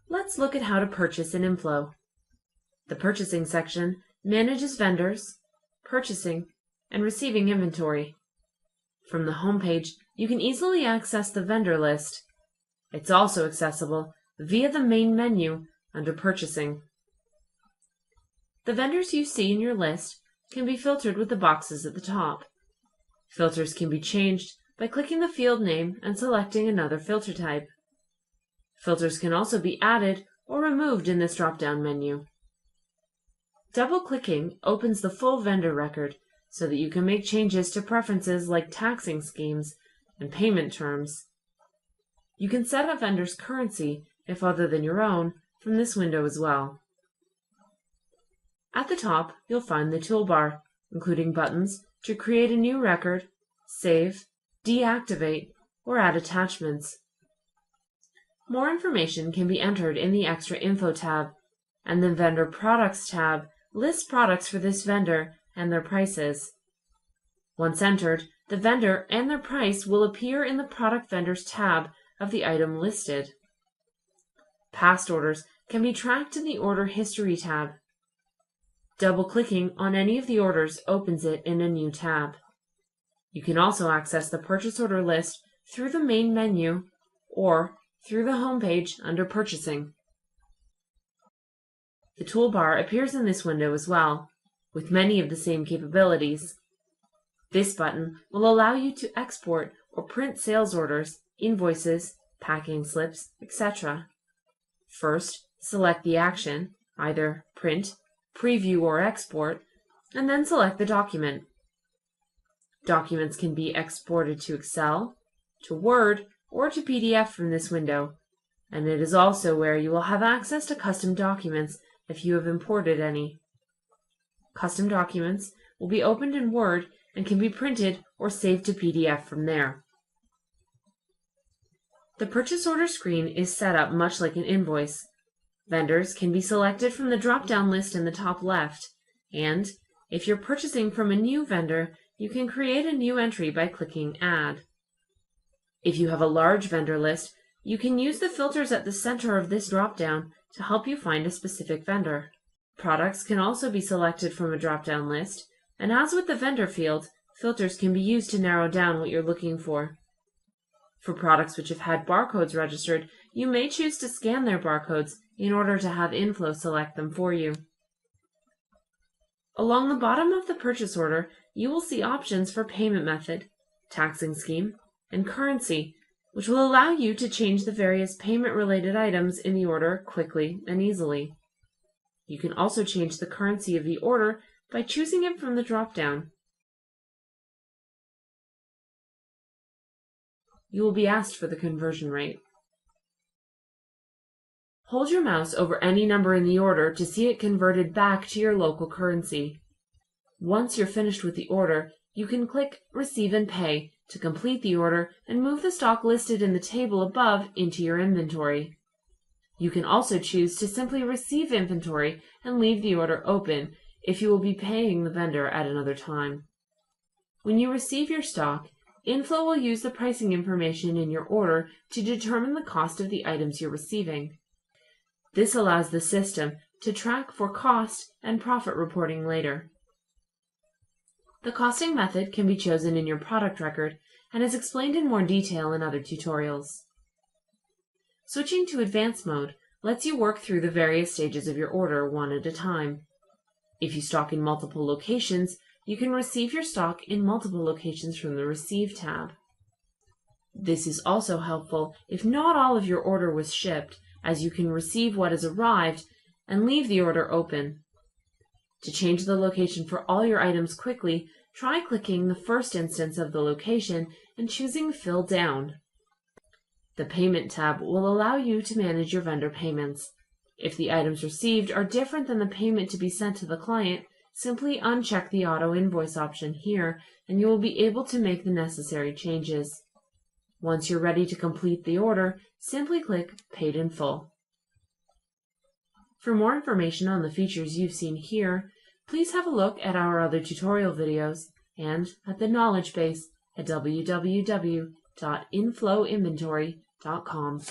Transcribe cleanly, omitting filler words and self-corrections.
Let's look at how to purchase in Inflow. The Purchasing section manages vendors, purchasing, and receiving inventory. From the home page, you can easily access the vendor list. It's also accessible via the main menu under Purchasing. The vendors you see in your list can be filtered with the boxes at the top. Filters can be changed by clicking the field name and selecting another filter type. Filters can also be added or removed in this drop-down menu. Double-clicking opens the full vendor record so that you can make changes to preferences like taxing schemes and payment terms. You can set a vendor's currency, if other than your own, from this window as well. At the top, you'll find the toolbar, including buttons to create a new record, save, deactivate, or add attachments. More information can be entered in the Extra Info tab, and the Vendor Products tab lists products for this vendor and their prices. Once entered, the vendor and their price will appear in the Product Vendors tab of the item listed. Past orders can be tracked in the Order History tab. Double-clicking on any of the orders opens it in a new tab. You can also access the purchase order list through the main menu or through the home page under Purchasing. The toolbar appears in this window as well, with many of the same capabilities. This button will allow you to export or print sales orders, invoices, packing slips, etc. First, select the action, either print, preview, or export, and then select the document. Documents can be exported to Excel, to Word, or to PDF from this window, and it is also where you will have access to custom documents if you have imported any. Custom documents will be opened in Word and can be printed or saved to PDF from there. The purchase order screen is set up much like an invoice. Vendors can be selected from the drop-down list in the top left, and if you're purchasing from a new vendor, you can create a new entry by clicking Add. If you have a large vendor list, you can use the filters at the center of this drop-down to help you find a specific vendor. Products can also be selected from a drop-down list, and as with the vendor field, filters can be used to narrow down what you're looking for. For products which have had barcodes registered, you may choose to scan their barcodes in order to have Inflow select them for you. Along the bottom of the purchase order, you will see options for payment method, taxing scheme, and currency, which will allow you to change the various payment-related items in the order quickly and easily. You can also change the currency of the order by choosing it from the drop-down. You will be asked for the conversion rate. Hold your mouse over any number in the order to see it converted back to your local currency. Once you're finished with the order, you can click Receive and Pay to complete the order and move the stock listed in the table above into your inventory. You can also choose to simply receive inventory and leave the order open if you will be paying the vendor at another time. When you receive your stock, Inflow will use the pricing information in your order to determine the cost of the items you're receiving. This allows the system to track for cost and profit reporting later. The costing method can be chosen in your product record and is explained in more detail in other tutorials. Switching to Advanced mode lets you work through the various stages of your order one at a time. If you stock in multiple locations, you can receive your stock in multiple locations from the Receive tab. This is also helpful if not all of your order was shipped, as you can receive what has arrived and leave the order open. To change the location for all your items quickly, try clicking the first instance of the location and choosing Fill Down. The Payment tab will allow you to manage your vendor payments. If the items received are different than the payment to be sent to the client, simply uncheck the Auto Invoice option here and you will be able to make the necessary changes. Once you're ready to complete the order, simply click Paid in Full. For more information on the features you've seen here, please have a look at our other tutorial videos and at the knowledge base at www.inflowinventory.com.